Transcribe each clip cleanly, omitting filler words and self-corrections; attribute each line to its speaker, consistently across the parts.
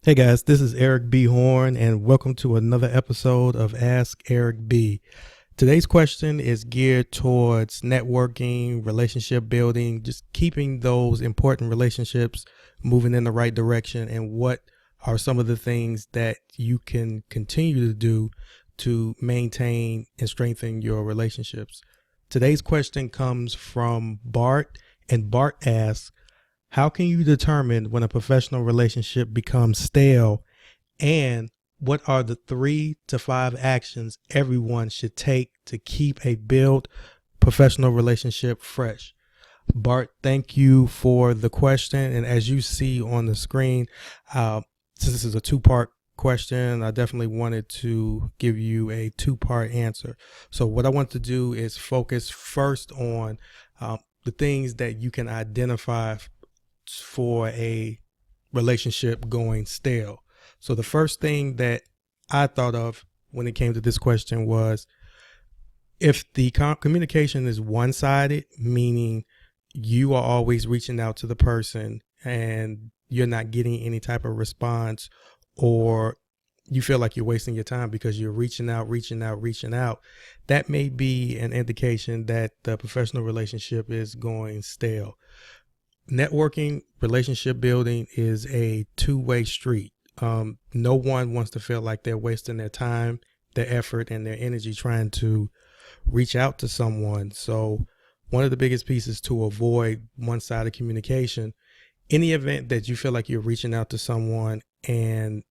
Speaker 1: Hey guys, this is Eric B. Horn, and welcome to another episode of Ask Eric B. Today's question is geared towards networking, relationship building, just keeping those important relationships moving in the right direction, and what are some of the things that you can continue to do to maintain and strengthen your relationships. Today's question comes from Bart, and Bart asks, how can you determine when a professional relationship becomes stale, and what are the 3 to 5 actions everyone should take to keep a built professional relationship fresh? Bart, thank you for the question. And as you see on the screen, since this is a 2-part question, I definitely wanted to give you a 2-part answer. So what I want to do is focus first on the things that you can identify for a relationship going stale. So the first thing that I thought of when it came to this question was, if the communication is one-sided, meaning you are always reaching out to the person and you're not getting any type of response, or you feel like you're wasting your time because you're reaching out, that may be an indication that the professional relationship is going stale. Networking, relationship building is a two-way street. No one wants to feel like they're wasting their time, their effort, and their energy trying to reach out to someone. So one of the biggest pieces to avoid one-sided communication, any event that you feel like you're reaching out to someone and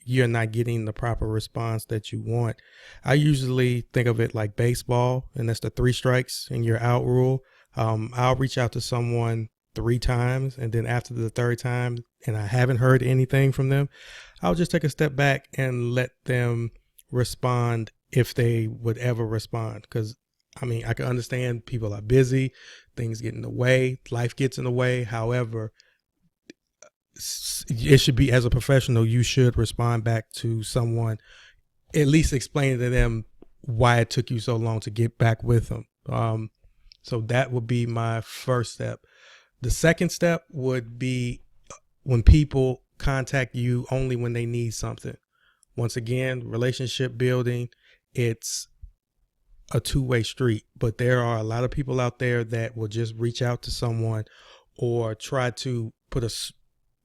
Speaker 1: you're not getting the proper response that you want, I usually think of it like baseball, and that's the 3 strikes and you're out rule. I'll reach out to someone 3 times, and then after the 3rd time and I haven't heard anything from them, I'll just take a step back and let them respond if they would ever respond. Because I can understand people are busy, things get in the way, life gets in the way. However, it should be, as a professional, you should respond back to someone, at least explain to them why it took you so long to get back with them. So that would be my first step. The second step would be when people contact you only when they need something. Once again, relationship building, it's a two-way street, but there are a lot of people out there that will just reach out to someone or try to put a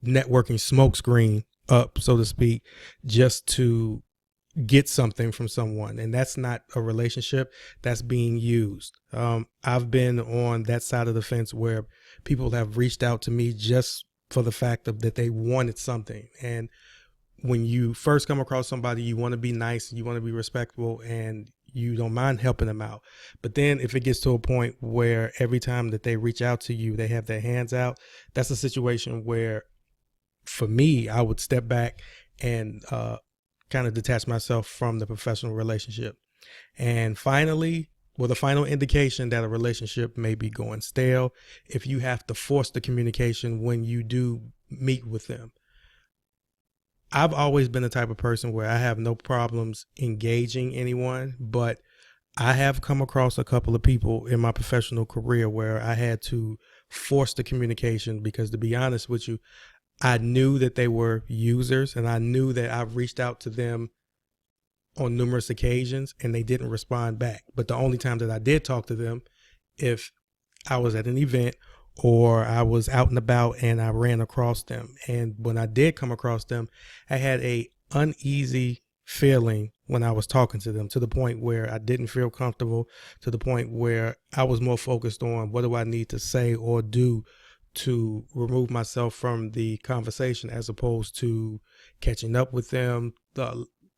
Speaker 1: networking smokescreen up, so to speak, just to get something from someone. And that's not a relationship, that's being used. I've been on that side of the fence where people have reached out to me just for the fact of that they wanted something. And when you first come across somebody, you want to be nice, you want to be respectful, and you don't mind helping them out. But then if it gets to a point where every time that they reach out to you, they have their hands out, that's a situation where, for me, I would step back and kind of detach myself from the professional relationship. And finally, the final indication that a relationship may be going stale, if you have to force the communication when you do meet with them. I've always been the type of person where I have no problems engaging anyone, but I have come across a couple of people in my professional career where I had to force the communication because, to be honest with you, I knew that they were users, and I knew that I've reached out to them on numerous occasions and they didn't respond back. But the only time that I did talk to them, if I was at an event or I was out and about and I ran across them. And when I did come across them, I had a uneasy feeling when I was talking to them, to the point where I didn't feel comfortable, to the point where I was more focused on what do I need to say or do to remove myself from the conversation, as opposed to catching up with them,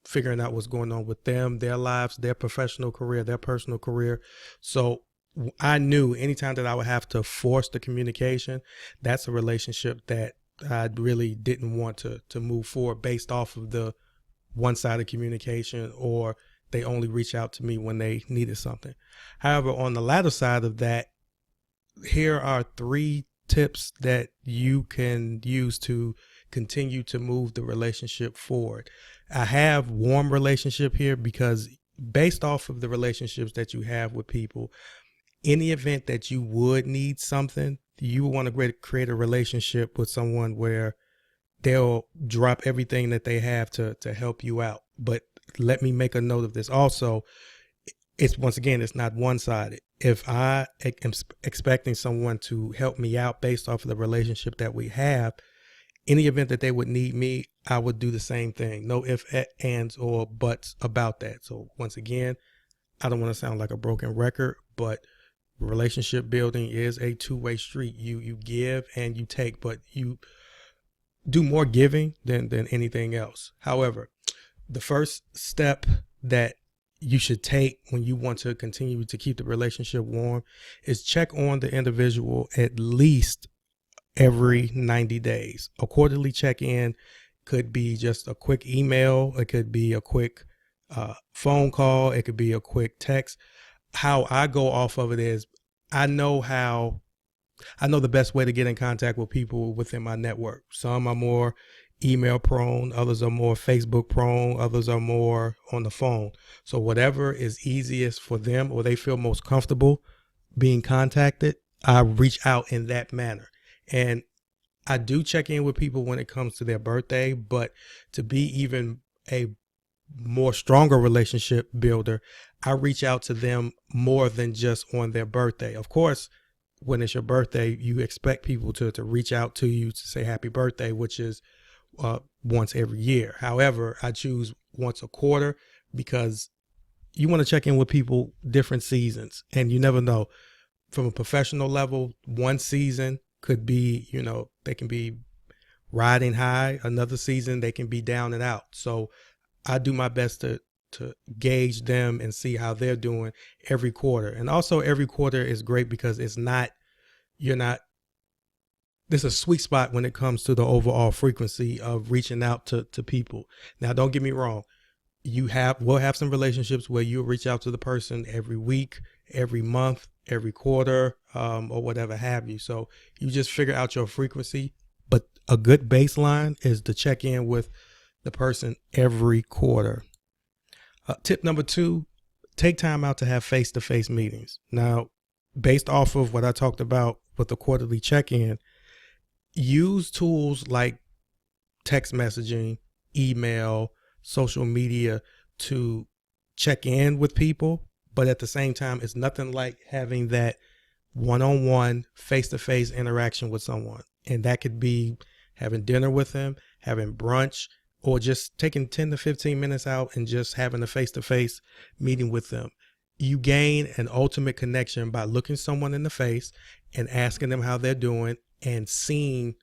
Speaker 1: figuring out what's going on with them, their lives, their professional career, their personal career. So I knew anytime that I would have to force the communication, that's a relationship that I really didn't want to move forward based off of the one-sided communication, or they only reach out to me when they needed something. However, on the latter side of that, here are 3 tips that you can use to continue to move the relationship forward. I have warm relationship here because, based off of the relationships that you have with people, any event that you would need something, you want to create a relationship with someone where they'll drop everything that they have to help you out. But let me make a note of this also. It's once again, it's not one-sided. If I am expecting someone to help me out based off of the relationship that we have, any event that they would need me, I would do the same thing. No ifs, ands, or buts about that. So once again, I don't want to sound like a broken record, but relationship building is a two-way street. You give and you take, but you do more giving than anything else. However, the first step that you should take when you want to continue to keep the relationship warm is check on the individual at least every 90 days. A quarterly check-in could be just a quick email. It could be a quick phone call. It could be a quick text. How I go off of it is I know the best way to get in contact with people within my network. Some are more email prone, others are more Facebook prone, others are more on the phone. So whatever is easiest for them or they feel most comfortable being contacted, I reach out in that manner. And I do check in with people when it comes to their birthday, but to be even a more stronger relationship builder, I reach out to them more than just on their birthday. Of course, when it's your birthday, you expect people to reach out to you to say happy birthday, which is once every year. However, I choose once a quarter because you want to check in with people different seasons, and you never know. From a professional level, one season could be, they can be riding high. Another season, they can be down and out. So I do my best to gauge them and see how they're doing every quarter. And also every quarter is great because there's a sweet spot when it comes to the overall frequency of reaching out to people. Now, don't get me wrong. We'll have some relationships where you'll reach out to the person every week, every month, every quarter, or whatever have you. So you just figure out your frequency. But a good baseline is to check in with the person every quarter. Tip number 2, take time out to have face-to-face meetings. Now, based off of what I talked about with the quarterly check-in, use tools like text messaging, email, social media to check in with people. But at the same time, it's nothing like having that one-on-one, face-to-face interaction with someone. And that could be having dinner with them, having brunch, or just taking 10 to 15 minutes out and just having a face-to-face meeting with them. You gain an ultimate connection by looking someone in the face and asking them how they're doing and seeing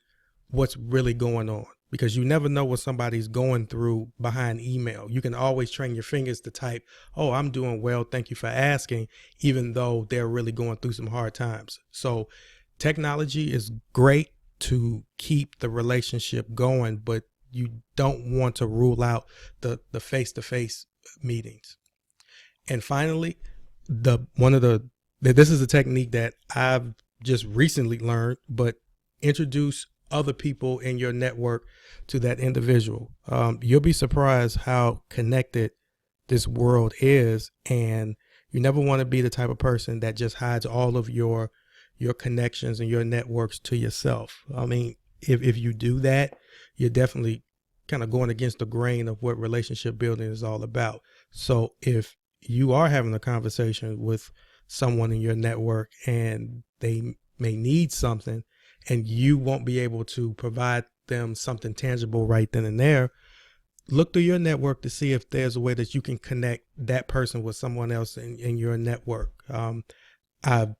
Speaker 1: what's really going on, because you never know what somebody's going through behind email. You can always train your fingers to type, "Oh, I'm doing well, thank you for asking," even though they're really going through some hard times. So technology is great to keep the relationship going, but you don't want to rule out the face-to-face meetings. And finally, this is a technique that I've just recently learned, but introduce other people in your network to that individual. You'll be surprised how connected this world is, and you never want to be the type of person that just hides all of your connections and your networks to yourself. I mean, if you do that, you're definitely kind of going against the grain of what relationship building is all about. So if you are having a conversation with someone in your network and they may need something and you won't be able to provide them something tangible right then and there, look through your network to see if there's a way that you can connect that person with someone else in your network. I've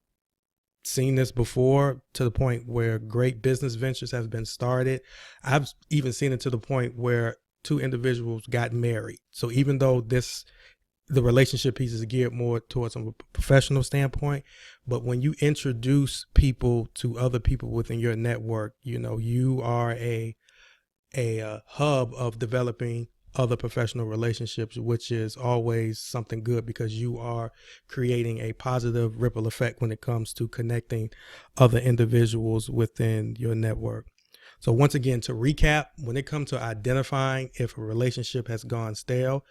Speaker 1: seen this before to the point where great business ventures have been started. I've even seen it to the point where 2 individuals got married. So even though the relationship piece is geared more towards a professional standpoint, but when you introduce people to other people within your network, you are a hub of developing other professional relationships, which is always something good because you are creating a positive ripple effect when it comes to connecting other individuals within your network. So once again, to recap, when it comes to identifying if a relationship has gone stale,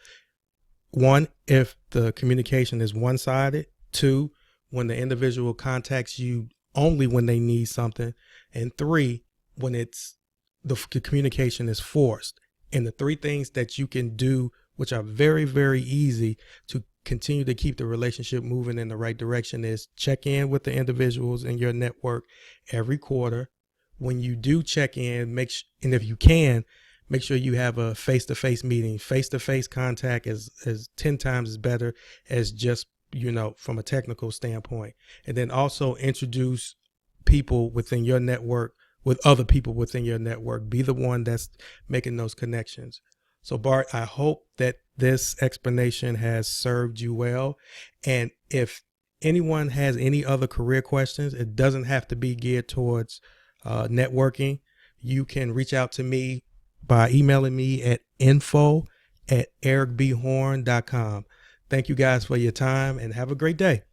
Speaker 1: 1, if the communication is one-sided. 2, when the individual contacts you only when they need something. And 3, when it's the communication is forced. And the three things that you can do, which are very, very easy to continue to keep the relationship moving in the right direction, is check in with the individuals in your network every quarter. When you do check in, and if you can, make sure you have a face-to-face meeting. Face-to-face contact is 10 times better as just, from a technical standpoint. And then also introduce people within your network with other people within your network. Be the one that's making those connections. So Bart, I hope that this explanation has served you well. And if anyone has any other career questions, it doesn't have to be geared towards networking. You can reach out to me by emailing me at info@ericbhorn.com. Thank you guys for your time and have a great day.